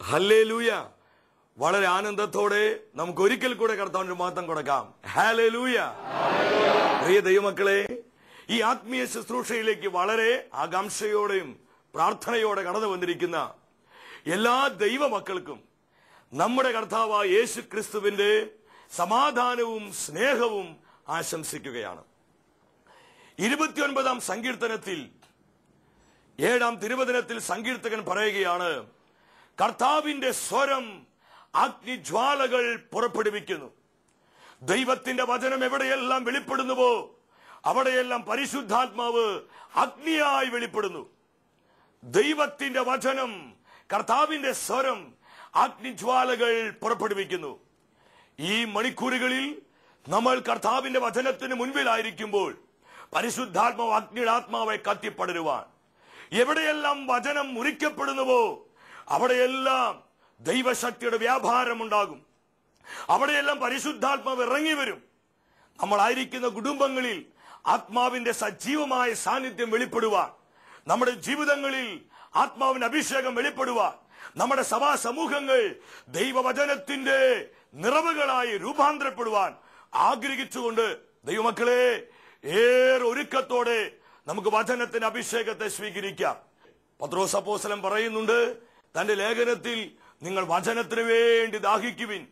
Hallelujah. വളരെ ആനന്ദത്തോടെ നമുക്ക് ഒരിക്കൽ കൂടെ കർത്താവിന് മഹത്വം കൊടുക്കാം. ഹല്ലേലൂയ. പ്രിയ ദൈവമക്കളെ, ഈ ആത്മീയ ശുശ്രൂഷയിലേക്ക് വളരെ ആകാംക്ഷയോടെയും പ്രാർത്ഥനയോടെ കടന്നു വന്നിരിക്കുന്ന എല്ലാ ദൈവമക്കൾക്കും നമ്മുടെ കർത്താവായ യേശു ക്രിസ്തുവിന്റെ സമാധാനവും സ്നേഹവും ആശംസിക്കുകയാണ്. 29-ാം സങ്കീർത്തനത്തിൽ 7-ാം തിരുവചനത്തിൽ സങ്കീർത്തകൻ പറയുകയാണ്, കർത്താവിന്റെ സ്വരം അഗ്നിജ്വാലകൾ പുറപ്പെടുവിക്കുന്നു. ദൈവത്തിന്റെ വചനം എവിടെയെല്ലാം വെളിപ്പെടുന്നുവോ അവിടെയെല്ലാം പരിശുദ്ധാത്മാവ് അഗ്നിയായി വെളിപ്പെടുന്നു. ദൈവത്തിന്റെ വചനം, കർത്താവിന്റെ സ്വരം അഗ്നിജ്വാലകൾ പുറപ്പെടുവിക്കുന്നു. ഈ മണിക്കൂറുകളിൽ നമ്മൾ കർത്താവിന്റെ വചനത്തിന് മുൻപിലായിരിക്കുമ്പോൾ പരിശുദ്ധാത്മാവ് അഗ്നിയുടെ ആത്മാവെ കത്തിപ്പടരുവാൻ, എവിടെയെല്ലാം വചനം മുറിക്കപ്പെടുന്നുവോ അവിടെയെല്ലാം ദൈവശക്തിയുടെ വ്യാപാരം ഉണ്ടാകും. അവിടെയെല്ലാം പരിശുദ്ധാത്മാവ് ഇറങ്ങി വരും. നമ്മളായിരിക്കുന്ന കുടുംബങ്ങളിൽ ആത്മാവിന്റെ സജീവമായ സാന്നിധ്യം വെളിപ്പെടുവാൻ, നമ്മുടെ ജീവിതങ്ങളിൽ ആത്മാവിന്റെ അഭിഷേകം വെളിപ്പെടുവാൻ, നമ്മുടെ സഭാ സമൂഹങ്ങൾ ദൈവവചനത്തിന്റെ നിറവുകളായി രൂപാന്തരപ്പെടുവാൻ ആഗ്രഹിച്ചുകൊണ്ട് ദൈവമക്കളെ ഏറെ ഒരുക്കത്തോടെ നമുക്ക് വചനത്തിന്റെ അഭിഷേകത്തെ സ്വീകരിക്കാം. പത്രോസ് അപ്പോസ്തലൻ പറയുന്നുണ്ട് തന്റെ ലേഖനത്തിൽ, നിങ്ങൾ വചനത്തിന് വേണ്ടി ദാഹിക്കുവിൻ.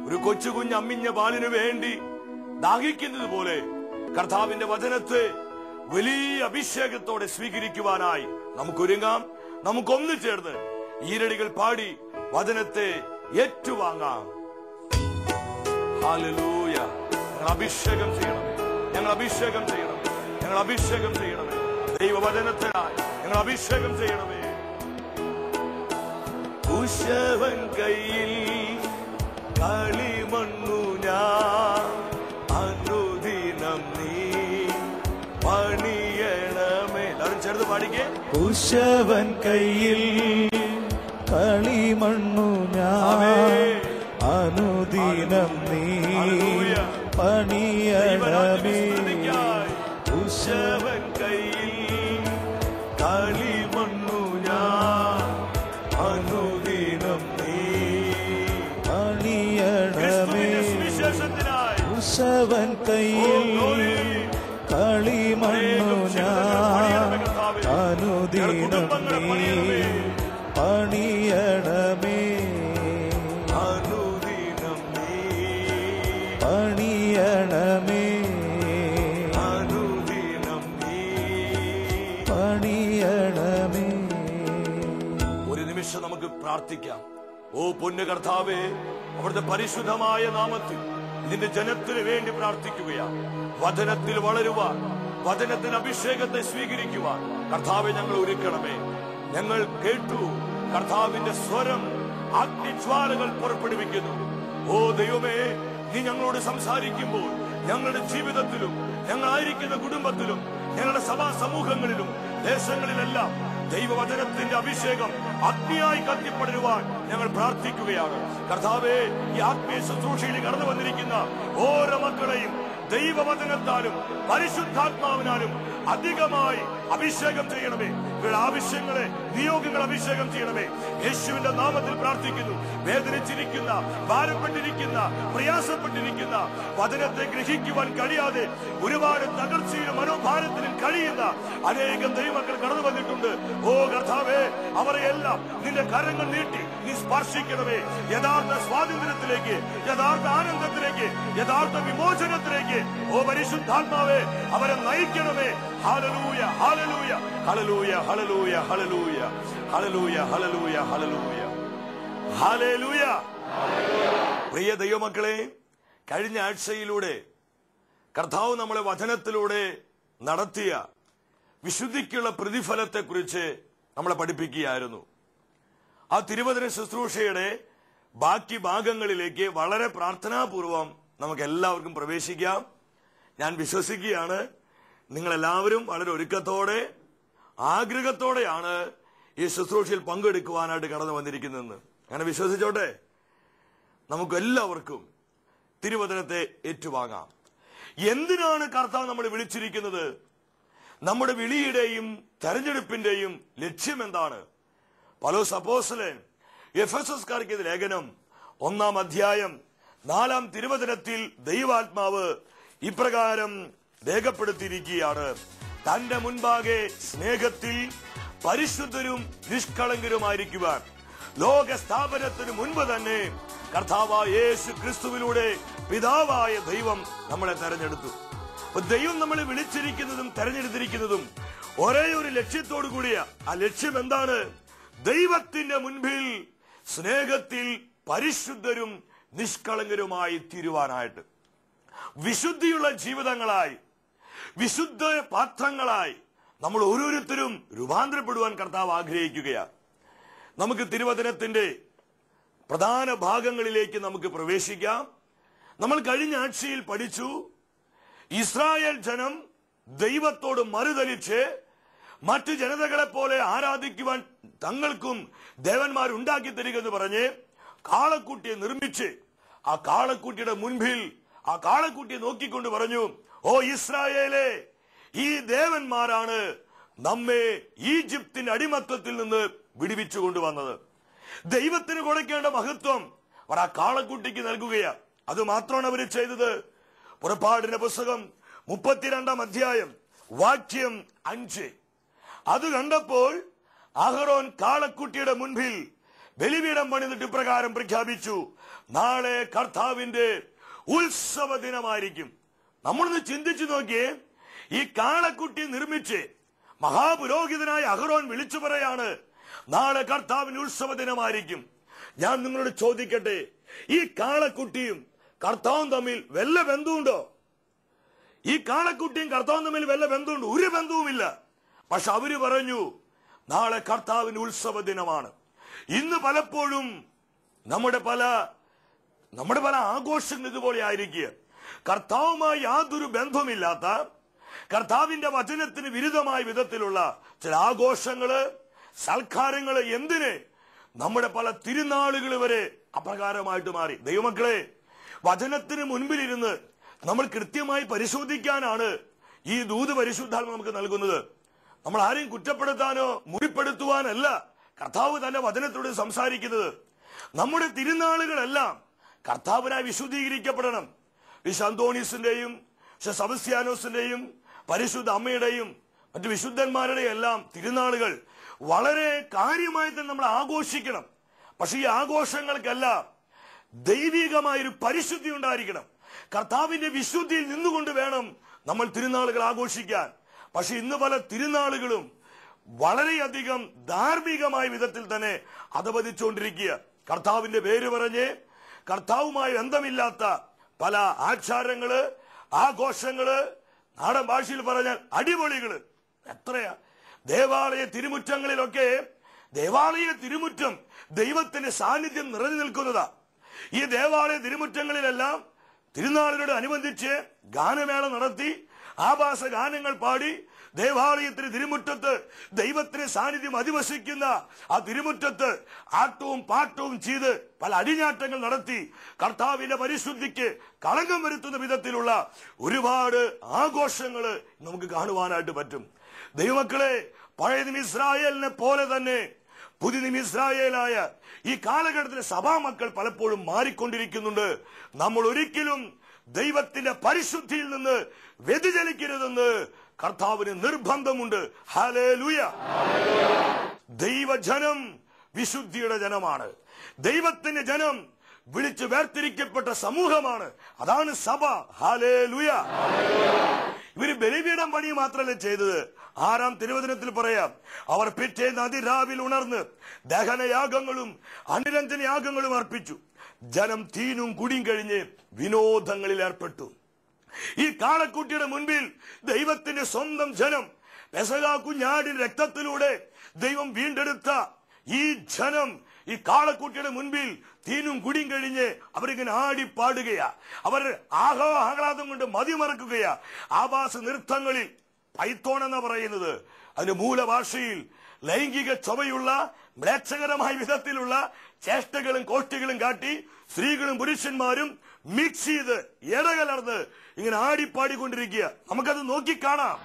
ഒരു കൊച്ചുകുഞ്ഞ് അമ്മിഞ്ഞ പാലിനു വേണ്ടി ദാഹിക്കുന്നത് പോലെ കർത്താവിന്റെ വചനത്തെ വലിയ അഭിഷേകത്തോടെ സ്വീകരിക്കുവാനായി നമുക്കൊരുങ്ങാം. നമുക്കൊന്നു ചേർന്ന് ഈരടികൾ പാടി വചനത്തെ ഏറ്റുവാങ്ങാം. ഹല്ലേലൂയ. ഞങ്ങൾ അഭിഷേകം ചെയ്യണമേ, ഞങ്ങൾ അഭിഷേകം ചെയ്യണമേ, ഞങ്ങൾ അഭിഷേകം ചെയ്യണമേ. ദൈവവചനത്തിനായി ഞങ്ങൾ അഭിഷേകം ചെയ്യണമേ. കുശവൻ കയ്യിൽ കളിമണ്ണു ഞാൻ, അനുദിനം നീ പണിയണമേ. എല്ലാവരും ചേർന്ന് പാടിക്കേ. കുശവൻ കയ്യിൽ കളിമണ്ണു ഞാൻ, അനുദിനം നീ പണിയണമേ. കുശവൻ കയ്യിൽ കളിമണ്ണു ഞാൻ, അനുദിനം നീ പണിയണമേ. കുശവൻ കയ്യിൽ കളിമണ്ണു ഞാൻ, അനുദിനം നീ പണിയണമേ. അനുദിനം നീ പണിയണമേ. അനുദിനം നീ പണിയണമേ. ഒരു നിമിഷം നമുക്ക് പ്രാർത്ഥിക്കാം. ഓ പൊന്നു കർത്താവേ, അവിടുത്തെ പരിശുദ്ധമായ നാമത്തിൽ നിന്റെ ജനത്തിന് വേണ്ടി പ്രാർത്ഥിക്കുകയാണ്. വചനത്തിൽ വളരുവാൻ, വചനത്തിന് അഭിഷേകത്തെ സ്വീകരിക്കുവാൻ കർത്താവെ ഞങ്ങൾ ഒരുക്കണമേ. ഞങ്ങൾ കേട്ടു കർത്താവിന്റെ സ്വരം അഗ്നിജ്വാലകൾ പുറപ്പെടുവിക്കുന്നു. ഓ ദൈവമേ, നീ ഞങ്ങളോട് സംസാരിക്കുമ്പോൾ ഞങ്ങളുടെ ജീവിതത്തിലും ഞങ്ങളായിരിക്കുന്ന കുടുംബത്തിലും ഞങ്ങളുടെ സഭാ സമൂഹങ്ങളിലും ദേശങ്ങളിലെല്ലാം ദൈവവചനത്തിന്റെ അഭിഷേകം അഗ്നിയായി കത്തിപ്പടരുവാൻ ഞങ്ങൾ പ്രാർത്ഥിക്കുകയാണ്. കർത്താവേ, ഈ ആത്മീയ ശുശ്രൂഷയിൽ കടന്നു വന്നിരിക്കുന്ന ഓരോ മക്കളെയും ദൈവവചനത്താലും പരിശുദ്ധാത്മാവിനാലും അധികമായി അഭിഷേകം ചെയ്യണമേ. ഇവരുടെ ആവശ്യങ്ങളെ, നിയോഗങ്ങൾ അഭിഷേകം ചെയ്യണമേ. യേശുവിന്റെ നാമത്തിൽ പ്രാർത്ഥിക്കുന്നു. വേദനിച്ചിരിക്കുന്ന, ഭാരപ്പെട്ടിരിക്കുന്ന, പ്രയാസപ്പെട്ടിരിക്കുന്ന, വചനത്തെ ഗ്രഹിക്കുവാൻ കഴിയാതെ ഒരുപാട് തകർച്ചയിലും മനോഭാരത്തിലും കഴിയുന്ന അനേകം ദൈവമക്കൾ കടന്നു വന്നിട്ടുണ്ട്. ഓ കർത്താവേ, അവരെയെല്ലാം നിന്റെ കരങ്ങൾ നീട്ടി നീ സ്പർശിക്കണമേ. യഥാർത്ഥ സ്വാതന്ത്ര്യത്തിലേക്ക്, യഥാർത്ഥ ആനന്ദത്തിലേക്ക്, യഥാർത്ഥ വിമോചനത്തിലേക്ക് ഓ പരിശുദ്ധാത്മാവേ അവരെ നയിക്കണമേ. Hallelujah, hallelujah, hallelujah, hallelujah, hallelujah, hallelujah, hallelujah, hallelujah, hallelujah. പ്രിയ ദൈവമക്കളെ, കഴിഞ്ഞ ആഴ്ചയിലൂടെ കർത്താവ് നമ്മളെ വചനത്തിലൂടെ നടത്തിയ വിശുദ്ധിക്കുള്ള പ്രതിഫലത്തെക്കുറിച്ച് നമ്മളെ പഠിപ്പിക്കുകയായിരുന്നു. ആ തിരുവചന ശുശ്രൂഷയുടെ ബാക്കി ഭാഗങ്ങളിലേക്ക് വളരെ പ്രാർത്ഥനാപൂർവം നമുക്ക് എല്ലാവർക്കും പ്രവേശിക്കാം. ഞാൻ വിശ്വസിക്കുകയാണ് നിങ്ങളെല്ലാവരും വളരെ ഒരുക്കത്തോടെ ആഗ്രഹത്തോടെയാണ് ഈ ശുശ്രൂഷയിൽ പങ്കെടുക്കുവാനായിട്ട് കടന്നു വന്നിരിക്കുന്നതെന്ന്. അങ്ങനെ വിശ്വസിച്ചോട്ടെ. നമുക്ക് എല്ലാവർക്കും തിരുവചനത്തെ ഏറ്റുവാങ്ങാം. എന്തിനാണ് കർത്താവ് നമ്മളെ വിളിച്ചിരിക്കുന്നത്? നമ്മുടെ വിളിയുടെയും തെരഞ്ഞെടുപ്പിന്റെയും ലക്ഷ്യം എന്താണ്? പൗലോസ് അപ്പോസ്തലൻ എഫെസസ്കാർക്ക് ലേഖനം 1-ാം അധ്യായം 4-ാം തിരുവചനത്തിൽ ദൈവാത്മാവ് ഇപ്രകാരം രേഖപ്പെടുത്തിയിരിക്കുകയാണ്: തന്റെ മുൻപാകെ സ്നേഹത്തിൽ പരിശുദ്ധരും നിഷ്കളങ്കരുമായിരിക്കുവാൻ ലോക സ്ഥാപനത്തിന് മുൻപ് തന്നെ കർത്താവായ യേശു ക്രിസ്തുവിലൂടെ പിതാവായ ദൈവം നമ്മളെ തെരഞ്ഞെടുത്തു. ദൈവം നമ്മളെ വിളിച്ചിരിക്കുന്നതും തെരഞ്ഞെടുത്തിരിക്കുന്നതും ഒരേ ഒരു ലക്ഷ്യത്തോടു കൂടിയ. ആ ലക്ഷ്യം എന്താണ്? ദൈവത്തിന്റെ മുൻപിൽ സ്നേഹത്തിൽ പരിശുദ്ധരും നിഷ്കളങ്കരുമായി തീരുവാനായിട്ട്, വിശുദ്ധിയുള്ള ജീവിതങ്ങളായി, വിശുദ്ധ പാത്രങ്ങളായി നമ്മൾ ഓരോരുത്തരും രൂപാന്തരപ്പെടുവാൻ കർത്താവ് ആഗ്രഹിക്കുകയാണ്. നമുക്ക് തിരുവചനത്തിന്റെ പ്രധാന ഭാഗങ്ങളിലേക്ക് നമുക്ക് പ്രവേശിക്കാം. നമ്മൾ കഴിഞ്ഞ ആഴ്ചയിൽ പഠിച്ചു, ഇസ്രായേൽ ജനം ദൈവത്തോട് മറുതലിച്ച് മറ്റു ജനതകളെ പോലെ ആരാധിക്കുവാൻ തങ്ങൾക്കും ദേവന്മാരുണ്ടാക്കി തരികെന്ന് പറഞ്ഞ് കാളക്കുട്ടിയെ നിർമ്മിച്ച് ആ കാളക്കുട്ടിയുടെ മുൻപിൽ ആ കാളക്കുട്ടിയെ നോക്കിക്കൊണ്ട് പറഞ്ഞു, ഓ ഇസ്രായേലേ, ഈ ദേവന്മാരാണ് നമ്മെ ഈജിപ്തിന്റെ അടിമത്തത്തിൽ നിന്ന് വിടുവിച്ചു കൊണ്ടുവന്നത്. ദൈവത്തിന് കൊടുക്കേണ്ട മഹത്വം അവർ ആ കാളക്കുട്ടിക്ക് നൽകുകയാണ്. അത് മാത്രമാണ് അവർ ചെയ്തത്. പുറപ്പാടിന്റെ പുസ്തകം 32-ാം അധ്യായം വാക്യം 5. അത് കണ്ടപ്പോൾ അഹറോൻ കാളക്കുട്ടിയുടെ മുൻപിൽ ബലിപീഠം പണിതിട്ട് ഇപ്രകാരം പ്രഖ്യാപിച്ചു: നാളെ കർത്താവിന്റെ ഉത്സവ ദിനമായിരിക്കും. നമ്മളൊന്ന് ചിന്തിച്ചു നോക്കിയേ, ഈ കാളക്കുട്ടി നിർമ്മിച്ച് മഹാപുരോഹിതനായ അഹറോൻ വിളിച്ചു പറയാണ്, നാളെ കർത്താവിന്റെ ഉത്സവ ദിനമായിരിക്കും. ഞാൻ നിങ്ങളോട് ചോദിക്കട്ടെ, ഈ കാളക്കുട്ടിയും കർത്താവും തമ്മിൽ വല്ല ബന്ധമുണ്ടോ? ഈ കാളക്കുട്ടിയും കർത്താവും തമ്മിൽ വല്ല ബന്ധമുണ്ടോ? ഒരു ബന്ധവുമില്ല. പക്ഷെ അവര് പറഞ്ഞു, നാളെ കർത്താവിന്റെ ഉത്സവ ദിനമാണ്. ഇന്ന് പലപ്പോഴും നമ്മുടെ പല ആഘോഷങ്ങൾ ഇതുപോലെ ആയിരിക്കുക. കർത്താവുമായി യാതൊരു ബന്ധവുമില്ലാത്ത, കർത്താവിന്റെ വചനത്തിന് വിരുദ്ധമായ വിധത്തിലുള്ള ചില ആഘോഷങ്ങള്, സൽക്കാരങ്ങള്, എന്തിന് നമ്മുടെ പല തിരുനാളുകൾ വരെ അപ്രകാരമായിട്ട് മാറി. ദൈവമക്കളെ, വചനത്തിന് മുൻപിലിരുന്ന് നമ്മൾ കൃത്യമായി പരിശോധിക്കാനാണ് ഈ ദൂത് പരിശുദ്ധാത്മ നമുക്ക് നൽകുന്നത്. നമ്മൾ ആരെയും കുറ്റപ്പെടുത്താനോ മുറിപ്പെടുത്തുവാനല്ല കർത്താവ് തന്നെ വചനത്തോട് സംസാരിക്കുന്നത്. നമ്മുടെ തിരുനാളുകളെല്ലാം കർത്താവിനായി വിശുദ്ധീകരിക്കപ്പെടണം. വിശുദ്ധ അന്തോണീസിന്റെയും വിശുദ്ധ സെബസ്ത്യാനോസിന്റെയും പരിശുദ്ധ അമ്മയുടെയും മറ്റു വിശുദ്ധന്മാരുടെയും എല്ലാം തിരുനാളുകൾ വളരെ കാര്യമായി തന്നെ നമ്മൾ ആഘോഷിക്കണം. പക്ഷെ ഈ ആഘോഷങ്ങൾക്കെല്ലാം ദൈവികമായൊരു പരിശുദ്ധി ഉണ്ടായിരിക്കണം. കർത്താവിന്റെ വിശുദ്ധിയിൽ നിന്നുകൊണ്ട് വേണം നമ്മൾ തിരുനാളുകൾ ആഘോഷിക്കാൻ. പക്ഷെ ഇന്ന് പല തിരുനാളുകളും വളരെയധികം ധാർമ്മികമായ വിധത്തിൽ തന്നെ അധപതിച്ചുകൊണ്ടിരിക്കുക. കർത്താവിന്റെ പേര് പറഞ്ഞ് കർത്താവുമായി ബന്ധമില്ലാത്ത പല ആചാരങ്ങള്, ആഘോഷങ്ങള്, നാടൻ ഭാഷയിൽ പറഞ്ഞാൽ അടിപൊളികള് എത്രയാ. ദേവാലയ തിരുമുറ്റങ്ങളിലൊക്കെ ദേവാലയ തിരുമുറ്റം ദൈവത്തിന്റെ സാന്നിധ്യം നിറഞ്ഞു നിൽക്കുന്നതാ. ഈ ദേവാലയ തിരുമുറ്റങ്ങളിലെല്ലാം തിരുനാളിനോട് അനുബന്ധിച്ച് ഗാനമേള നടത്തി ആഭാസ ഗാനങ്ങൾ പാടി ദേവാലയത്തിന് തിരുമുറ്റത്ത് ദൈവത്തിന്റെ സാന്നിധ്യം അധിവസിക്കുന്ന ആ തിരുമുറ്റത്ത് ആട്ടവും പാട്ടവും ചെയ്ത് പല അടിഞ്ഞാട്ടങ്ങൾ നടത്തി കർത്താവിന്റെ പരിശുദ്ധിക്ക് കളങ്കം വരുത്തുന്ന വിധത്തിലുള്ള ഒരുപാട് ആഘോഷങ്ങള് നമുക്ക് കാണുവാനായിട്ട് പറ്റും. ദൈവമക്കളെ, പഴയ നിയമ ഇസ്രായേലിനെ പോലെ തന്നെ പുതിയ നിയമ ഇസ്രായേലായ ഈ കാലഘട്ടത്തിലെ സഭാമക്കൾ പലപ്പോഴും മാറിക്കൊണ്ടിരിക്കുന്നുണ്ട്. നമ്മൾ ഒരിക്കലും ദൈവത്തിന്റെ പരിശുദ്ധിയിൽ നിന്ന് വ്യതിചലിക്കരുതെന്ന് കർത്താവിന് നിർബന്ധമുണ്ട്. ഹല്ലേലൂയ. ദൈവജനം വിശുദ്ധിയുടെ ജനമാണ്. ദൈവത്തിന്റെ ജനം വിളിച്ചു വേർതിരിക്കപ്പെട്ട സമൂഹമാണ്. അതാണ് സഭ. ഹല്ലേലൂയ. ഇവര് ബലിപീഠം പണി മാത്രമല്ല ചെയ്തത്. 6-ാം തിരുവചനത്തിൽ പറയാം, അവർ പിറ്റേന്ന് അതിരാവിൽ ഉണർന്ന് ദഹനയാഗങ്ങളും അനുരഞ്ജനയാഗങ്ങളും അർപ്പിച്ചു. ജനം തീനും കുടിയും കഴിഞ്ഞ് വിനോദങ്ങളിൽ ഏർപ്പെട്ടു. ഈ കാളക്കുട്ടിയുടെ മുൻപിൽ ദൈവത്തിന്റെ സ്വന്തം ജനം, പെസഹ കുഞ്ഞാടിന്റെ രക്തത്തിലൂടെ ദൈവം വീണ്ടെടുത്ത ഈ ജനം ഈ കാളക്കുട്ടിയുടെ മുൻപിൽ തീനും കുടിയും കഴിഞ്ഞ് അവരിങ്ങനെ ആടിപ്പാടുകയാ. അവർ ആഹ്ലാദം കൊണ്ട് മതിമറക്കുകയാ. ആഭാസ നൃത്തങ്ങളിൽ പൈത്തോൺ എന്ന് പറയുന്നത് അതിന്റെ മൂലഭാഷയിൽ ലൈംഗിക ചൊവ്വയുള്ള മ്ലേച്ഛകരമായ വിധത്തിലുള്ള ചേഷ്ടകളും കോഷ്ടികളും കാട്ടി സ്ത്രീകളും പുരുഷന്മാരും മിക്സ് ചെയ്ത് ഇടകലർന്ന് ഇങ്ങനെ ആടിപ്പാടിക്കൊണ്ടിരിക്കുക. നമുക്കത് നോക്കിക്കാണാം.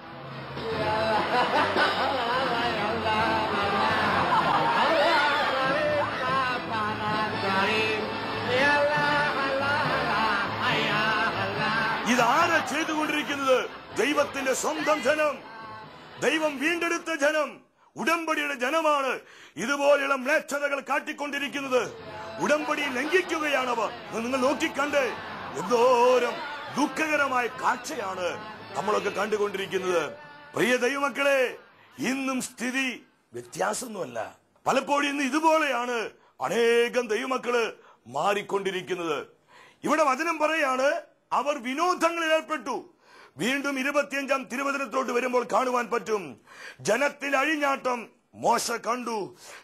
ചെയ്തുകൊണ്ടിരിക്കുന്നത് ദൈവത്തിന്റെ സ്വന്തം ജനം, ദൈവം വീണ്ടെടുത്ത ജനം, ഉടമ്പടിയുടെ ജനമാണ് ഇതുപോലെയുള്ള മ്ലേച്ഛതകൾ കാട്ടിക്കൊണ്ടിരിക്കുന്നത്. ഉടമ്പടി ലംഘിക്കുകയാണവർ. നിങ്ങൾ നോക്കിക്കണ്ട് എന്തോരം ദുഃഖകരമായ കാഴ്ചയാണ് നമ്മളൊക്കെ കണ്ടുകൊണ്ടിരിക്കുന്നത്. പ്രിയ ദൈവമക്കളെ, ഇന്നും സ്ഥിതി വ്യത്യാസമൊന്നുമല്ല. പലപ്പോഴും ഇന്ന് ഇതുപോലെയാണ് അനേകം ദൈവമക്കള് മാറിക്കൊണ്ടിരിക്കുന്നത്. ഇവിടെ വചനം പറയാണ്, അവർ വിനോദങ്ങളിൽ ഏർപ്പെട്ടു. വീണ്ടും 25-ാം തിരുവചനത്തോട്ട് വരുമ്പോൾ കാണുവാൻ പറ്റും, ജനത്തിൽ അഴിഞ്ഞാട്ടം മോശ കണ്ടു.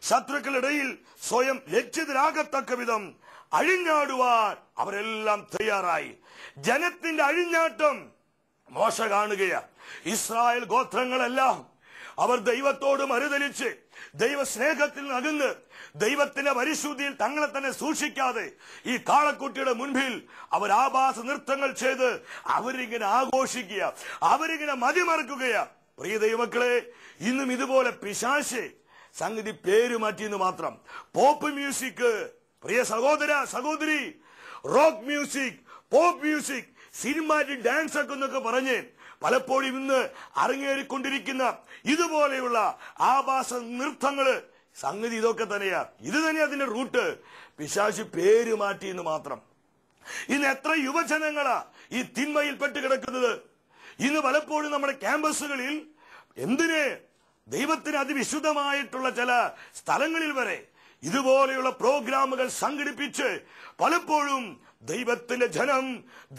ശത്രുക്കളിടയിൽ സ്വയം ലജ്ജിതരാകത്തക്ക വിധം അഴിഞ്ഞാടുവാൻ അവരെല്ലാം തയ്യാറായി. ജനത്തിന്റെ അഴിഞ്ഞാട്ടം മോശ കാണുകയാണ്. ഇസ്രായേൽ ഗോത്രങ്ങളെല്ലാം അവർ ദൈവത്തോട് മറുതലിച്ച് ദൈവസ്നേഹത്തിൽ അകന്ന് ദൈവത്തിന്റെ പരിശുദ്ധിയിൽ തങ്ങളെ തന്നെ സൂക്ഷിക്കാതെ ഈ കാളക്കുട്ടിയുടെ മുൻപിൽ അവർ ആഭാസ നൃത്തങ്ങൾ ചെയ്ത് അവരിങ്ങനെ ആഘോഷിക്കുക, അവരിങ്ങനെ മതിമറക്കുകയാ. പ്രിയ ദൈവമക്കളെ, ഇന്നും ഇതുപോലെ പിശാച് സംഗതി പേര് മാറ്റിയെന്ന് മാത്രം. പോപ്പ് മ്യൂസിക്, പ്രിയ സഹോദര സഹോദരി, rock music, pop music, cinematic dance ഒക്കെ എന്നൊക്കെ പറഞ്ഞ് പലപ്പോഴും ഇന്ന് അരങ്ങേറിക്കൊണ്ടിരിക്കുന്ന ഇതുപോലെയുള്ള ആഭാസ നൃത്തങ്ങള് സംഗതി ഇതൊക്കെ തന്നെയാ. ഇത് തന്നെയാ അതിന്റെ റൂട്ട്. പിശാച് പേര് മാറ്റിയെന്ന് മാത്രം. ഇന്ന് എത്ര യുവജനങ്ങളാ ഈ തിന്മയിൽ പെട്ട് കിടക്കുന്നത്. ഇന്ന് പലപ്പോഴും നമ്മുടെ ക്യാമ്പസുകളിൽ എന്തിന് ദൈവത്തിന് അതിവിശുദ്ധമായിട്ടുള്ള ചില സ്ഥലങ്ങളിൽ വരെ ഇതുപോലെയുള്ള പ്രോഗ്രാമുകൾ സംഘടിപ്പിച്ച് പലപ്പോഴും ദൈവത്തിന്റെ ജനം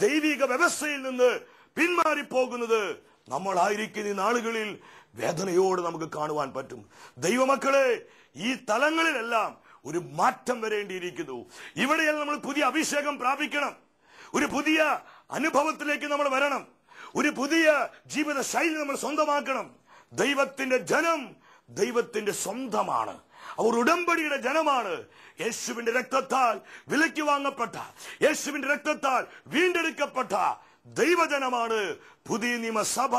ദൈവിക വ്യവസ്ഥയിൽ നിന്ന് പിന്മാറിപ്പോകുന്നത് നമ്മളായിരിക്കുന്ന ഈ നാളുകളിൽ വേദനയോട് നമുക്ക് കാണുവാൻ പറ്റും. ദൈവമക്കളെ, ഈ തലങ്ങളിലെല്ലാം ഒരു മാറ്റം വരേണ്ടിയിരിക്കുന്നു. ഇവിടെയെല്ലാം നമ്മൾ പുതിയ അഭിഷേകം പ്രാപിക്കണം. ഒരു പുതിയ അനുഭവത്തിലേക്ക് നമ്മൾ വരണം. ഒരു പുതിയ ജീവിത ശൈലി നമ്മൾ സ്വന്തമാക്കണം. ദൈവത്തിന്റെ ജനം ദൈവത്തിന്റെ സ്വന്തമാണ്. അവർ ഉടമ്പടിയുടെ ജനമാണ്. യേശുവിന്റെ രക്തത്താൽ വിലയ്ക്ക് വാങ്ങപ്പെട്ട, യേശുവിന്റെ രക്തത്താൽ വീണ്ടെടുക്കപ്പെട്ട ദൈവജനമാണ് പുതിയ നിയമസഭ.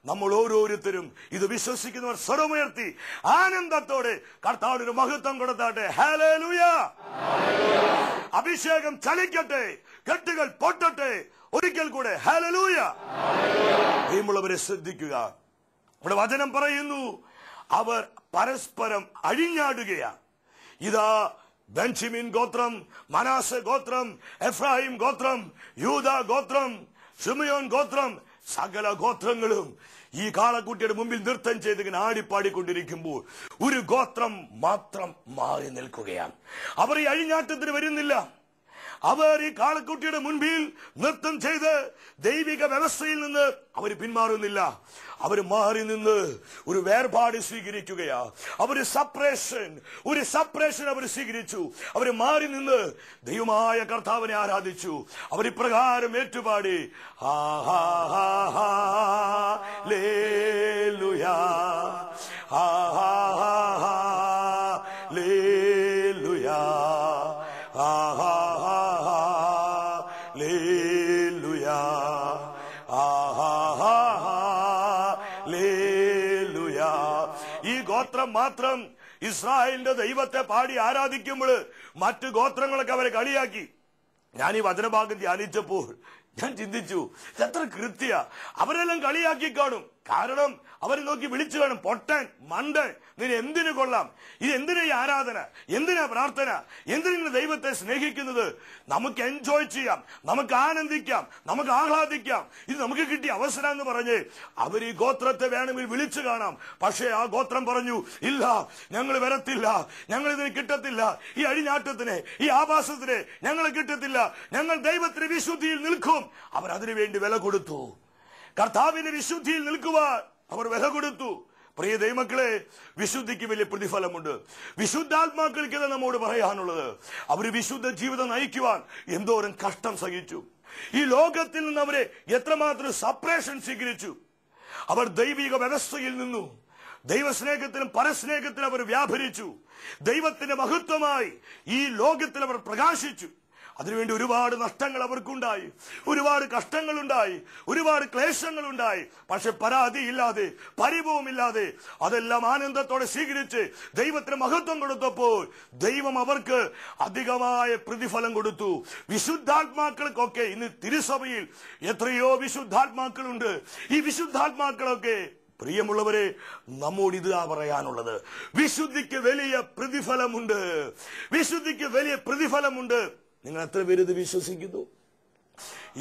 നമ്മൾ ഓരോരുത്തരും ഇത് വിശ്വസിക്കുന്നവർ സ്വരമുയർത്തി ആനന്ദത്തോടെ കർത്താവിന് മഹത്വം കൊടുത്താട്ടെ. ഹല്ലേലൂയ! അഭിഷേകം ചലിക്കട്ടെ, കെട്ടുകൾ പൊട്ടട്ടെ. ഒരിക്കൽ കൂടെ ഹല്ലേലൂയ! പ്രിയമുള്ളവരെ ശ്രദ്ധിക്കുക, ഇവിടെ വചനം പറയുന്നു, അവർ പരസ്പരം അഴിഞ്ഞാടുകയാണ്. ഇതാ ബെഞ്ചമിൻ ഗോത്രം, മനാസെ ഗോത്രം, എഫ്രായിം ഗോത്രം, യൂദ ഗോത്രം, ശിമയോൻ ഗോത്രം, സകല ഗോത്രങ്ങളും ഈ കാളക്കുട്ടിയുടെ മുമ്പിൽ നൃത്തം ചെയ്ത് ഇങ്ങനെ ആടിപ്പാടിക്കൊണ്ടിരിക്കുമ്പോൾ ഒരു ഗോത്രം മാത്രം മാറി നിൽക്കുകയാണ്. അവർ ഈ അഴിഞ്ഞാട്ടത്തിന് വരുന്നില്ല. അവർ ഈ കാളക്കുട്ടിയുടെ മുൻപിൽ നൃത്തം ചെയ്ത് ദൈവിക വ്യവസ്ഥയിൽ നിന്ന് അവർ പിന്മാറുന്നില്ല. അവർ മാറി നിന്ന് ഒരു വേർപാട് സ്വീകരിക്കുകയാ. ഒരു സപ്പറേഷൻ അവർ സ്വീകരിച്ചു. അവർ മാറി നിന്ന് ദൈവമായ കർത്താവിനെ ആരാധിച്ചു. അവർ ഇപ്രകാരം ഏറ്റുപാടി, ഹാ ഹാ ഹാ ഹാ ലേലുയാ, ഹാ ഹാ ഹാ ഹാ ലേലുയാ, ഹാ ഹാ ഹാ ഹാ ലേലുയാ, ഹാ ഹാ ഹാ ഹാ ലേലുയാ. ഈ ഗോത്രം മാത്രം ഇസ്രായേലിന്റെ ദൈവത്തെ പാടി ആരാധിക്കുമ്പോൾ മറ്റു ഗോത്രങ്ങളൊക്കെ അവരെ കളിയാക്കി. ഞാൻ ഈ വചനഭാഗം ധ്യാനിച്ചപ്പോൾ ഞാൻ ചിന്തിച്ചു, എത്ര കൃത്യ അവരെല്ലാം കളിയാക്കി കാണും. കാരണം അവരെ നോക്കി വിളിച്ചു കാണും, പൊട്ടൻ, മണ്ടൻ, നിന്നെ എന്തിനു കൊള്ളാം, ഇത് എന്തിനാ ഈ ആരാധന, എന്തിനാ പ്രാർത്ഥന, എന്തിനാ ദൈവത്തെ സ്നേഹിക്കുന്നത്, നമുക്ക് എൻജോയ് ചെയ്യാം, നമുക്ക് ആനന്ദിക്കാം, നമുക്ക് ആഹ്ലാദിക്കാം, ഇത് നമുക്ക് കിട്ടിയ അവസരം എന്ന് പറഞ്ഞ് അവർ ഈ ഗോത്രത്തെ വേണമെങ്കിൽ വിളിച്ചു കാണാം. പക്ഷേ ആ ഗോത്രം പറഞ്ഞു, ഇല്ല, ഞങ്ങൾ വരത്തില്ല, ഞങ്ങൾ ഇതിന് കിട്ടത്തില്ല, ഈ അഴിഞ്ഞാട്ടത്തിന്, ഈ ആഭാസത്തിന് ഞങ്ങൾ കിട്ടത്തില്ല, ഞങ്ങൾ ദൈവത്തിന്റെ വിശുദ്ധിയിൽ നിൽക്കും. അവർ അതിനു വേണ്ടി വില കൊടുത്തു. കർത്താവിന്റെ വിശുദ്ധിയിൽ നിൽക്കുവാൻ അവർ വില കൊടുത്തു. പ്രിയ ദൈവമക്കളെ, വിശുദ്ധിക്ക് വലിയ പ്രതിഫലമുണ്ട്. വിശുദ്ധാത്മാക്കൾക്ക് നമ്മോട് പറയാനുള്ളത്, അവർ വിശുദ്ധ ജീവിതം നയിക്കുവാൻ എന്തോരം കഷ്ടം സഹിച്ചു. ഈ ലോകത്തിൽ നിന്ന് അവരെ എത്രമാത്രം സപ്പറേഷൻ സ്വീകരിച്ചു. അവർ ദൈവിക വ്യവസ്ഥയിൽ നിന്നു ദൈവസ്നേഹത്തിലും പരസ്നേഹത്തിലും അവർ വ്യാപരിച്ചു. ദൈവത്തിന്റെ മഹത്വമായി ഈ ലോകത്തിൽ അവർ പ്രകാശിച്ചു. അതിനുവേണ്ടി ഒരുപാട് നഷ്ടങ്ങൾ അവർക്കുണ്ടായി, ഒരുപാട് കഷ്ടങ്ങളുണ്ടായി, ഒരുപാട് ക്ലേശങ്ങളുണ്ടായി. പക്ഷെ പരാതിയില്ലാതെ, പരിഭവമില്ലാതെ അതെല്ലാം ആനന്ദത്തോടെ സ്വീകരിച്ച് ദൈവത്തിന് മഹത്വം കൊടുത്തപ്പോൾ ദൈവം അവർക്ക് അധികമായ പ്രതിഫലം കൊടുത്തു. വിശുദ്ധാത്മാക്കൾക്കൊക്കെ ഇന്ന് തിരുസഭയിൽ എത്രയോ വിശുദ്ധാത്മാക്കളുണ്ട്. ഈ വിശുദ്ധാത്മാക്കളൊക്കെ, പ്രിയമുള്ളവരെ, നമ്മോട് ഇതാ പറയാനുള്ളത്, വിശുദ്ധിക്ക് വലിയ പ്രതിഫലമുണ്ട്, വിശുദ്ധിക്ക് വലിയ പ്രതിഫലമുണ്ട്. നിങ്ങൾ എത്ര പേര് ഇത് വിശ്വസിക്കുന്നു?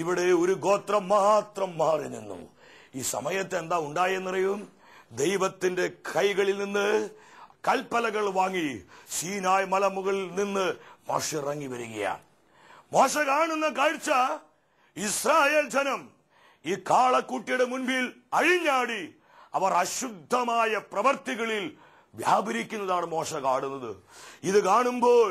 ഇവിടെ ഒരു ഗോത്രം മാത്രം മാറി നിന്നു. ഈ സമയത്ത് എന്താ ഉണ്ടായെന്നറിയും? ദൈവത്തിന്റെ കൈകളിൽ നിന്ന് കൽപ്പലകൾ വാങ്ങി സീനായ് മലമുകളിൽ നിന്ന് മോശ ഇറങ്ങി വരികയാണ്. മോശ കാണുന്ന കാഴ്ച, ഇസ്രായേൽ ജനം ഈ കാളക്കുട്ടിയുടെ മുൻപിൽ അഴിഞ്ഞാടി അവർ അശുദ്ധമായ പ്രവർത്തികളിൽ വ്യാപരിക്കുന്നതാണ് മോശ കാണുന്നത്. ഇത് കാണുമ്പോൾ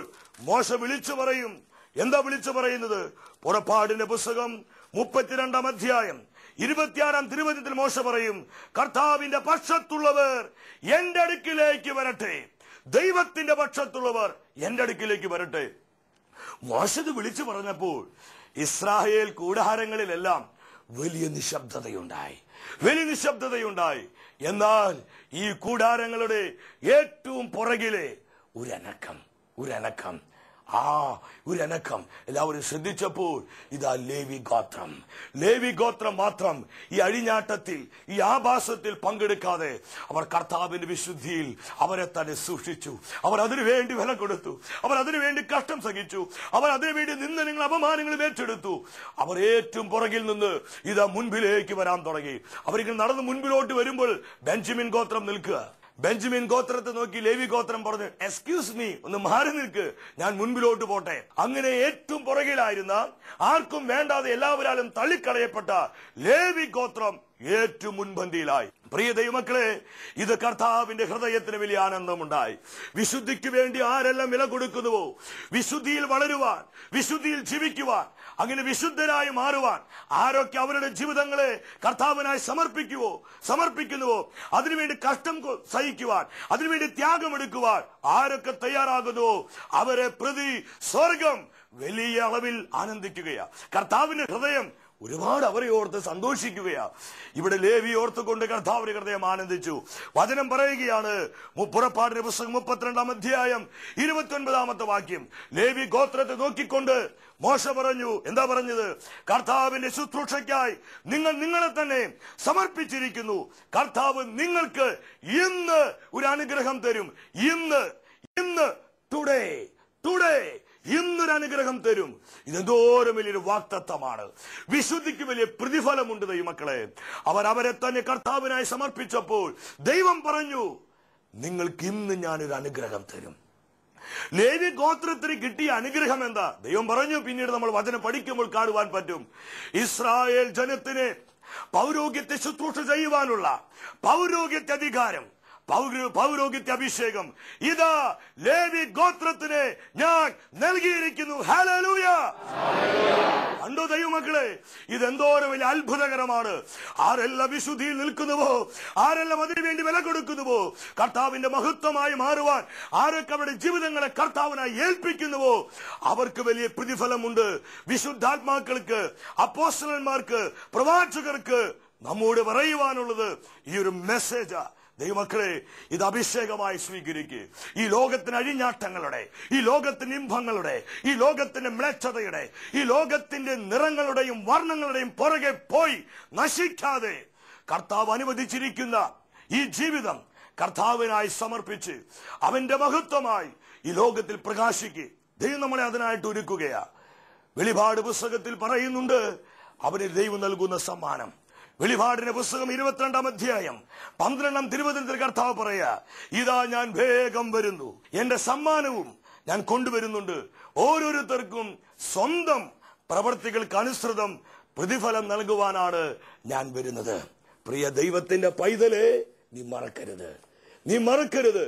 മോശ വിളിച്ചു പറയും. എന്താ വിളിച്ചു പറയുന്നത്? പുറപ്പാടിന്റെ പുസ്തകം 32-ാം അധ്യായം 26-ാം തിരുവചനത്തിൽ മോശ പറയും, കർത്താവിന്റെ പക്ഷത്തുള്ളവർ എന്റെ അടുക്കിലേക്ക് വരട്ടെ, ദൈവത്തിന്റെ പക്ഷത്തുള്ളവർ എന്റെ അടുക്കിലേക്ക് വരട്ടെ. മോശ ഇത് വിളിച്ചു പറഞ്ഞപ്പോൾ ഇസ്രായേൽ കൂടാരങ്ങളിലെല്ലാം വലിയ നിശബ്ദതയുണ്ടായി, വലിയ നിശബ്ദതയുണ്ടായി. എന്നാൽ ഈ കൂടാരങ്ങളുടെ ഏറ്റവും പുറകിലെ ഒരനക്കം എല്ലാവരും ശ്രദ്ധിച്ചപ്പോൾ ഇതാ ലേവി ഗോത്രം മാത്രം ഈ അഴിഞ്ഞാട്ടത്തിൽ, ഈ ആഭാസത്തിൽ പങ്കെടുക്കാതെ അവർ കർത്താവിന്റെ വിശുദ്ധിയിൽ അവരെ തന്നെ സൂക്ഷിച്ചു. അവർ അതിനുവേണ്ടി വില കൊടുത്തു, അവർ അതിനുവേണ്ടി കഷ്ടം സഹിച്ചു, അവർ അതിനുവേണ്ടി നിന്ദനങ്ങൾ അപമാനങ്ങൾ ഏറ്റെടുത്തു. അവർ ഏറ്റവും പുറകിൽ നിന്ന് ഇതാ മുൻപിലേക്ക് വരാൻ തുടങ്ങി. അവരിങ്ങനെ നടന്ന് മുൻപിലോട്ട് വരുമ്പോൾ ബെഞ്ചമിൻ ഗോത്രം നിൽക്കുക. ബെഞ്ചമിൻ ഗോത്രത്തെ നോക്കി ലേവി ഗോത്രം പറഞ്ഞു, എക്സ്ക്യൂസ് മീ, ഒന്ന് മാറി നിൽക്ക്, ഞാൻ മുൻപിലോട്ട് പോട്ടെ. അങ്ങനെ ഏറ്റവും പുറകിലായിരുന്ന, ആർക്കും വേണ്ടാതെ എല്ലാവരാലും തള്ളിക്കളയപ്പെട്ട ലേവി ഗോത്രം ഏറ്റവും മുൻപന്തിയിലായി. പ്രിയ ദൈവമക്കളെ, ഇത് കർത്താവിന്റെ ഹൃദയത്തിന് വലിയ ആനന്ദമുണ്ടായി. വിശുദ്ധിക്ക് വേണ്ടി ആരെല്ലാം വില കൊടുക്കുന്നുവോ, വിശുദ്ധിയിൽ വളരുവാൻ, വിശുദ്ധിയിൽ ജീവിക്കുവാൻ, അങ്ങനെ വിശുദ്ധരായി മാറുവാൻ ആരൊക്കെ അവരുടെ ജീവിതങ്ങളെ കർത്താവിനായി സമർപ്പിക്കുന്നുവോ, അതിനുവേണ്ടി കഷ്ടം സഹിക്കുവാൻ, അതിനുവേണ്ടി ത്യാഗമെടുക്കുവാൻ ആരൊക്കെ തയ്യാറാകുന്നുവോ, അവരെ പ്രതി സ്വർഗം വലിയ അളവിൽ ആനന്ദിക്കുകയാ. കർത്താവിന്റെ ഹൃദയം ഒരുപാട് അവരെ ഓർത്ത് സന്തോഷിക്കുകയാ. ഇവിടെ ലേവി ഓർത്തുകൊണ്ട് കർത്താവിന്റെ ഹൃദയം ആനന്ദിച്ചു. വചനം പറയുകയാണ്, പുറപ്പാടിന്റെ പുസ്തകം 32-ാം അധ്യായം 29-ാമത്തെ വാക്യം. ലേവി ഗോത്രത്തെ നോക്കിക്കൊണ്ട് മോശ പറഞ്ഞു, എന്താ പറഞ്ഞത്? കർത്താവിന്റെ ശുശ്രൂഷയ്ക്കായി നിങ്ങൾ നിങ്ങളെ തന്നെ സമർപ്പിച്ചിരിക്കുന്നു. കർത്താവ് നിങ്ങൾക്ക് ഇന്ന് ഒരു അനുഗ്രഹം തരും. ടുഡേ ഇന്നൊരു അനുഗ്രഹം തരും. ഇതെന്തോരം വലിയൊരു വാഗ്ദത്തമാണ്. വിശുദ്ധിക്ക് വലിയ പ്രതിഫലമുണ്ട് ദൈവമക്കളെ. അവരെ തന്നെ കർത്താവിനായി സമർപ്പിച്ചപ്പോൾ ദൈവം പറഞ്ഞു, നിങ്ങൾക്ക് ഇന്ന് ഞാനൊരു അനുഗ്രഹം തരും. ലേവി ഗോത്രത്തിന് കിട്ടിയ അനുഗ്രഹം എന്താ? ദൈവം പറഞ്ഞു, പിന്നീട് നമ്മൾ വചനം പഠിക്കുമ്പോൾ കാണുവാൻ പറ്റും. ഇസ്രായേൽ ജനത്തിന് പൗരോഹിത്യ ശുശ്രൂഷ ചെയ്യുവാനുള്ള പൗരോഹിത്യ അധികാരം, പൗരോഹിത്യ അഭിഷേകം ഇതാ ലേവി ഗോത്രത്തിന് ഞാൻ നൽകിയിരിക്കുന്നു. ഹല്ലേലൂയ! കണ്ടോ ദൈവമക്കളെ, ഇതെന്തോരം വലിയ അത്ഭുതകരമാണ്. ആരെല്ലാം വിശുദ്ധിയിൽ നിൽക്കുന്നുവോ, ആരെല്ലാം അതിനുവേണ്ടി വില കൊടുക്കുന്നുവോ, കർത്താവിന്റെ മഹത്വമായി മാറുവാൻ ആരൊക്കെ അവരുടെ ജീവിതങ്ങളെ കർത്താവിനായി ഏൽപ്പിക്കുന്നുവോ, അവർക്ക് വലിയ പ്രതിഫലമുണ്ട്. വിശുദ്ധാത്മാക്കൾക്ക്, അപ്പോസ്തലന്മാർക്ക്, പ്രവാചകർക്ക് നമ്മോട് പറയുവാനുള്ളത് ഈ ഒരു മെസ്സേജാ. ദൈവമക്കളെ, ഇത് അഭിഷേകമായി സ്വീകരിക്കുക. ഈ ലോകത്തിന് അഴിഞ്ഞാട്ടങ്ങളുടെ, ഈ ലോകത്തിന്റെ ഇമ്പങ്ങളുടെ, ഈ ലോകത്തിന്റെ മ്ലേച്ഛതയുടെ, ഈ ലോകത്തിന്റെ നിറങ്ങളുടെയും വർണ്ണങ്ങളുടെയും പുറകെ പോയി നശിക്കാതെ കർത്താവ് അനുവദിച്ചിരിക്കുന്ന ഈ ജീവിതം കർത്താവിനായി സമർപ്പിച്ച് അവന്റെ മഹത്വമായി ഈ ലോകത്തിൽ പ്രകാശിക്കുക. ദൈവം നമ്മളെ അതിനായിട്ട് ഒരുക്കുകയാ. വെളിപാട് പുസ്തകത്തിൽ പറയുന്നുണ്ട്, അവന് ദൈവം നൽകുന്ന സമ്മാനം. വെളിപാടിന്റെ പുസ്തകം 22-ാം അധ്യായം 12-ാം തിരുവചനത്തിൽ കർത്താവ് പറയാ, ഇതാ ഞാൻ വേഗം വരുന്നു, എന്റെ സമ്മാനവും ഞാൻ കൊണ്ടുവരുന്നുണ്ട്, ഓരോരുത്തർക്കും സ്വന്തം പ്രവർത്തികൾക്ക് അനുസൃതം പ്രതിഫലം നൽകുവാനാണ് ഞാൻ വരുന്നത്. പ്രിയ ദൈവത്തിന്റെ പൈതലെ, നീ മറക്കരുത്,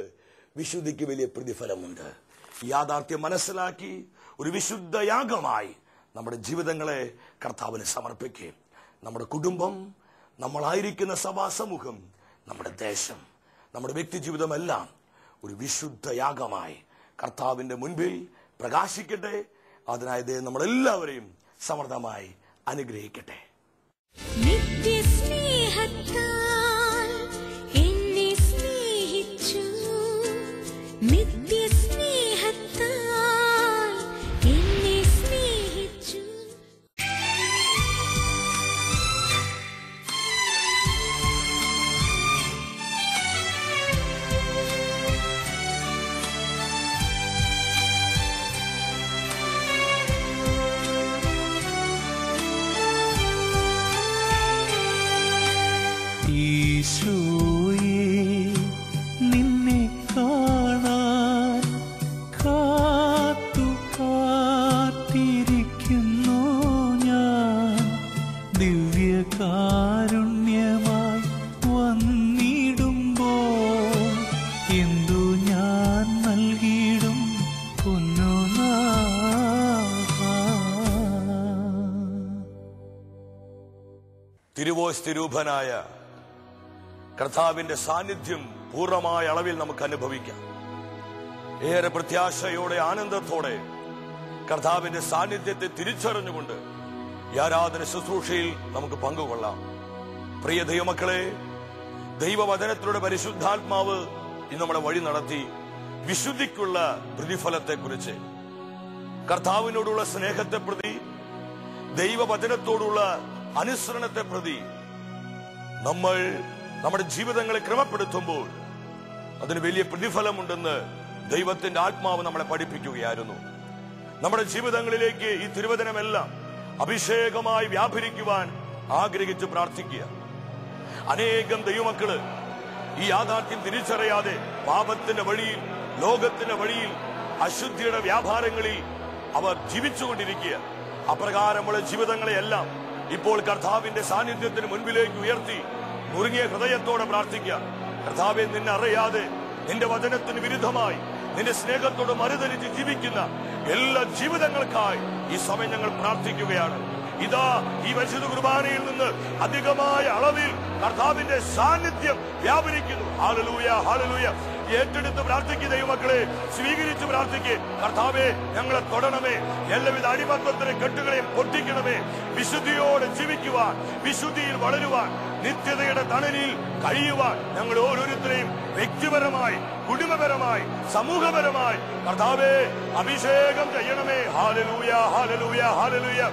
വിശുദ്ധിക്ക് വലിയ പ്രതിഫലമുണ്ട്. യാഥാർത്ഥ്യം മനസ്സിലാക്കി ഒരു വിശുദ്ധ യാഗമായി നമ്മുടെ ജീവിതങ്ങളെ കർത്താവിന് സമർപ്പിക്കുകയും നമ്മുടെ കുടുംബം, നമ്മളായിരിക്കുന്ന സഭാ സമൂഹം, നമ്മുടെ ദേശം, നമ്മുടെ വ്യക്തി ജീവിതമെല്ലാം ഒരു വിശുദ്ധ യാഗമായി കർത്താവിന്റെ മുൻപിൽ പ്രകാശിക്കട്ടെ. അതിനായി ദൈവം നമ്മളെല്ലാവരെയും സമൃദ്ധമായി അനുഗ്രഹിക്കട്ടെ. നിത്യസ്നേഹത്താൽ എന്നെ സ്നേഹിച്ചു, നിത്യസ്നേഹത്താൽ എന്നെ സ്നേഹിച്ചു. ഈശോയേ, നിന്നെ കാണാൻ കാത്തു കാത്തിരിക്കുന്നു ഞാൻ. ദിവ്യകാരുണ്യമായി വന്നിടുമ്പോൾ എന്തു ഞാൻ നൽകിയിടും പൊന്നുനാഥ. തിരുവോസ്തിരൂപനായ കർത്താവിന്റെ സാന്നിധ്യം പൂർണ്ണമായ അളവിൽ നമുക്ക് അനുഭവിക്കാം. ഏറെ പ്രത്യാശയോടെ ആനന്ദത്തോടെ കർത്താവിന്റെ സാന്നിധ്യത്തെ തിരിച്ചറിഞ്ഞുകൊണ്ട് ഈ ആരാധന ശുശ്രൂഷയിൽ നമുക്ക് പങ്കുകൊള്ളാം. പ്രിയ ദൈവമക്കളെ, ദൈവവചനത്തിലൂടെ പരിശുദ്ധാത്മാവ് ഇന്ന് നമ്മളെ വഴി നടത്തി വിശുദ്ധിക്കുള്ള പ്രതിഫലത്തെക്കുറിച്ച്, കർത്താവിനോടുള്ള സ്നേഹത്തെ പ്രതി, ദൈവവചനത്തോടുള്ള അനുസരണത്തെ പ്രതി നമ്മൾ നമ്മുടെ ജീവിതങ്ങളെ ക്രമപ്പെടുത്തുമ്പോൾ അതിന് വലിയ പ്രതിഫലമുണ്ടെന്ന് ദൈവത്തിന്റെ ആത്മാവ് നമ്മളെ പഠിപ്പിക്കുകയായിരുന്നു. നമ്മുടെ ജീവിതങ്ങളിലേക്ക് ഈ തിരുവചനമെല്ലാം അഭിഷേകമായി വ്യാപരിക്കുവാൻ ആഗ്രഹിച്ച് പ്രാർത്ഥിക്കുക. അനേകം ദൈവമക്കള് ഈ യാഥാർത്ഥ്യം തിരിച്ചറിയാതെ പാപത്തിന്റെ വഴിയിൽ, ലോകത്തിന്റെ വഴിയിൽ, അശുദ്ധിയുടെ വ്യാപാരങ്ങളിൽ അവർ ജീവിച്ചുകൊണ്ടിരിക്കുക. അപ്രകാരമുള്ള ജീവിതങ്ങളെയെല്ലാം ഇപ്പോൾ കർത്താവിന്റെ സാന്നിധ്യത്തിന് മുൻപിലേക്ക് ഉയർത്തി മുറുങ്ങിയ ഹൃദയത്തോടെ പ്രാർത്ഥിക്കുക. കർത്താവെ, നിന്നെ അറിയാതെ, നിന്റെ വചനത്തിന് വിരുദ്ധമായി, നിന്റെ സ്നേഹത്തോട് മറുതലിച്ച് ജീവിക്കുന്ന എല്ലാ ജീവിതങ്ങൾക്കായി ഈ സമയം ഞങ്ങൾ പ്രാർത്ഥിക്കുകയാണ്. ഇതാ ഈ പരിശുദ്ധ കുർബാനയിൽ നിന്ന് അധികമായ അളവിൽ കർത്താവിന്റെ സാന്നിധ്യം വ്യാപരിക്കുന്നു. Hallelujah, hallelujah. ഏറ്റെടുത്ത് പ്രാർത്ഥിക്കുക ദൈവമക്കളെ, സ്വീകരിച്ച് പ്രാർത്ഥിക്കുക. കർത്താവെ, ഞങ്ങളെ തൊടണമേ, എല്ലാവിധ അടിമത്വത്തിന്റെ കെട്ടുകളെയും പൊട്ടിക്കണമേ. വിശുദ്ധിയോടെ ജീവിക്കുവാൻ, വിശുദ്ധിയിൽ വളരുവാൻ, നിത്യതയുടെ തണലിൽ കഴിയുവാൻ ഞങ്ങൾ ഓരോരുത്തരെയും വ്യക്തിപരമായി, കുടുംബപരമായി, സമൂഹപരമായി കർത്താവെ അഭിഷേകം ചെയ്യണമേ. Hallelujah, hallelujah, hallelujah.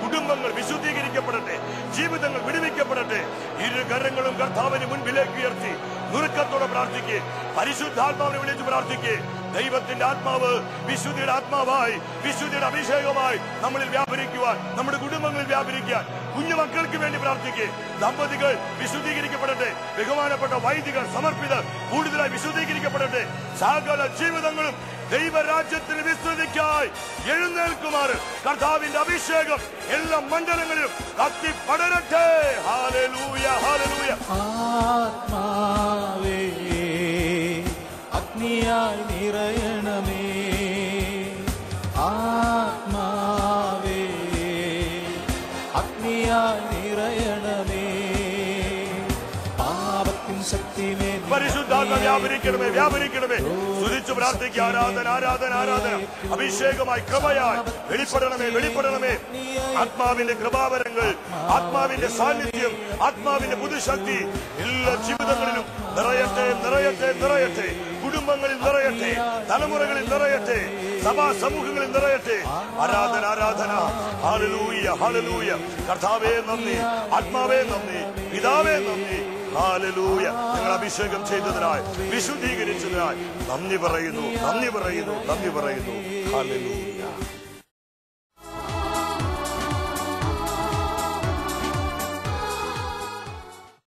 കുടുംബങ്ങൾ വിശുദ്ധീകരിക്കപ്പെടട്ടെ, ജീവിതങ്ങൾ വിടുവിക്കപ്പെടട്ടെ. ഇരു കരങ്ങളും കർത്താവിന് മുൻപിലേക്ക് ഉയർത്തി നുറുക്കത്തോടെ പ്രാർത്ഥിക്കേ. പരിശുദ്ധാത്മാവിനെ വിളിച്ച് പ്രാർത്ഥിക്കേ. ദൈവത്തിന്റെ ആത്മാവ് വിശുദ്ധിയുടെ ആത്മാവായി, വിശുദ്ധിയുടെ അഭിഷേകമായി നമ്മളിൽ വ്യാപരിക്കുവാൻ, നമ്മുടെ കുടുംബങ്ങളിൽ വ്യാപരിക്കാൻ, കുഞ്ഞുമക്കൾക്ക് വേണ്ടി പ്രാർത്ഥിക്കേ. ദമ്പതികൾ വിശുദ്ധീകരിക്കപ്പെടട്ടെ. ബഹുമാനപ്പെട്ട വൈദികർ, സമർപ്പിതർ കൂടുതലായി വിശുദ്ധീകരിക്കപ്പെടട്ടെ. സകല ജീവിതങ്ങളും ദൈവരാജ്യത്തിന് വിസ്തൃതിക്കായി എഴുന്നേൽക്കുമാറ് കർത്താവിന്റെ അഭിഷേകം എല്ലാ മണ്ഡലങ്ങളിലും കത്തി പടരട്ടെ. Hallelujah, hallelujah. ആത്മാവേ, അഗ്നിയായി നിറയണമേ. ആത്മാവേ, അഗ്നിയായി നിറയണമേ. പാപത്തിൻ ശക്തിമേ പരിശുദ്ധാത്മ വ്യാപരിക്കണമേ, വ്യാപരിക്കണമേ. സ്തുതിച്ച് പ്രാർത്ഥിക്കുക. ആരാധന, ആരാധന, ആരാധന. അഭിഷേകമായി, കൃപയായി വെളിപ്പെടണമേ, വെളിപ്പെടണമേ. ആത്മാവിന്റെ കൃപാവരങ്ങൾ, ആത്മാവിന്റെ സാന്നിധ്യം, ആത്മാവിന്റെ പുതുശക്തി എല്ലാ ജീവിതങ്ങളിലും നിറയട്ടെ, നിറയട്ടെ, നിറയട്ടെ. കുടുംബങ്ങളിൽ നിറയട്ടെ, തലമുറകളിൽ നിറയട്ടെ, സഭാ സമൂഹങ്ങളിൽ നിറയട്ടെ. ആരാധന, ആരാധന. Hallelujah, hallelujah. കർത്താവേ നന്ദി, ആത്മാവേ നന്ദി, പിതാവേ നന്ദി. ഹല്ലേലൂയ. ഞങ്ങൾ അഭിഷേകം ചെയ്തതിനായി, വിശുദ്ധീകരിച്ചതിനായി നന്ദി പറയുന്നു, നന്ദി പറയുന്നു, നന്ദി പറയുന്നു. ഹല്ലേലൂയ.